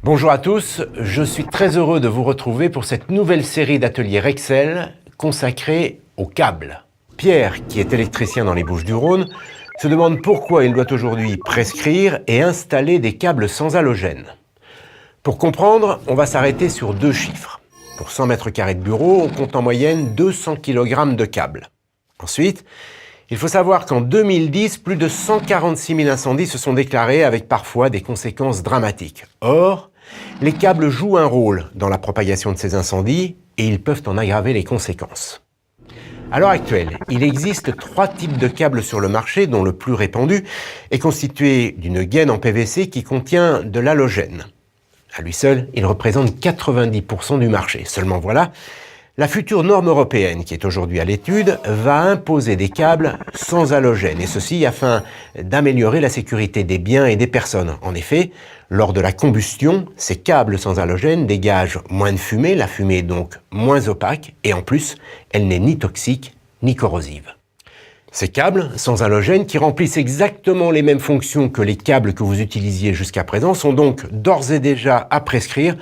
Bonjour à tous, je suis très heureux de vous retrouver pour cette nouvelle série d'ateliers Rexel consacrée aux câbles. Pierre, qui est électricien dans les Bouches-du-Rhône, se demande pourquoi il doit aujourd'hui prescrire et installer des câbles sans halogène. Pour comprendre, on va s'arrêter sur deux chiffres. Pour 100 mètres carrés de bureau, on compte en moyenne 200 kg de câbles. Ensuite, il faut savoir qu'en 2010, plus de 146 000 incendies se sont déclarés avec parfois des conséquences dramatiques. Or, les câbles jouent un rôle dans la propagation de ces incendies et ils peuvent en aggraver les conséquences. À l'heure actuelle, il existe 3 types de câbles sur le marché, dont le plus répandu est constitué d'une gaine en PVC qui contient de l'halogène. À lui seul, il représente 90% du marché. Seulement voilà, la future norme européenne, qui est aujourd'hui à l'étude, va imposer des câbles sans halogène, et ceci afin d'améliorer la sécurité des biens et des personnes. En effet, lors de la combustion, ces câbles sans halogène dégagent moins de fumée, la fumée est donc moins opaque, et en plus, elle n'est ni toxique ni corrosive. Ces câbles sans halogène, qui remplissent exactement les mêmes fonctions que les câbles que vous utilisiez jusqu'à présent, sont donc d'ores et déjà à prescrire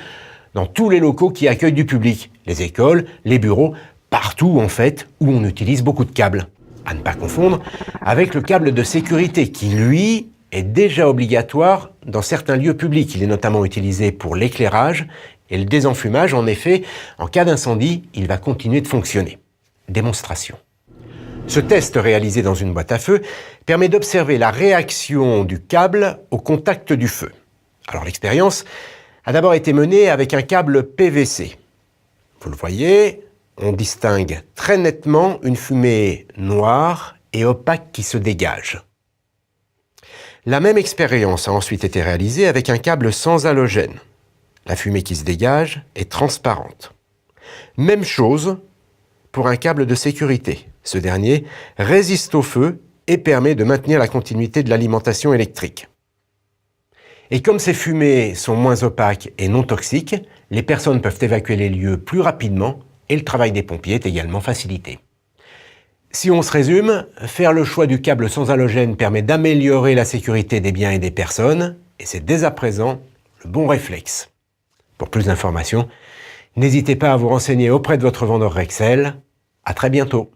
dans tous les locaux qui accueillent du public, les écoles, les bureaux, partout en fait où on utilise beaucoup de câbles. À ne pas confondre avec le câble de sécurité qui, lui, est déjà obligatoire dans certains lieux publics. Il est notamment utilisé pour l'éclairage et le désenfumage. En effet, en cas d'incendie, il va continuer de fonctionner. Démonstration. Ce test réalisé dans une boîte à feu permet d'observer la réaction du câble au contact du feu. Alors l'expérience a d'abord été menée avec un câble PVC. Vous le voyez, on distingue très nettement une fumée noire et opaque qui se dégage. La même expérience a ensuite été réalisée avec un câble sans halogène. La fumée qui se dégage est transparente. Même chose pour un câble de sécurité. Ce dernier résiste au feu et permet de maintenir la continuité de l'alimentation électrique. Et comme ces fumées sont moins opaques et non toxiques, les personnes peuvent évacuer les lieux plus rapidement et le travail des pompiers est également facilité. Si on se résume, faire le choix du câble sans halogène permet d'améliorer la sécurité des biens et des personnes, et c'est dès à présent le bon réflexe. Pour plus d'informations, n'hésitez pas à vous renseigner auprès de votre vendeur Rexel. À très bientôt.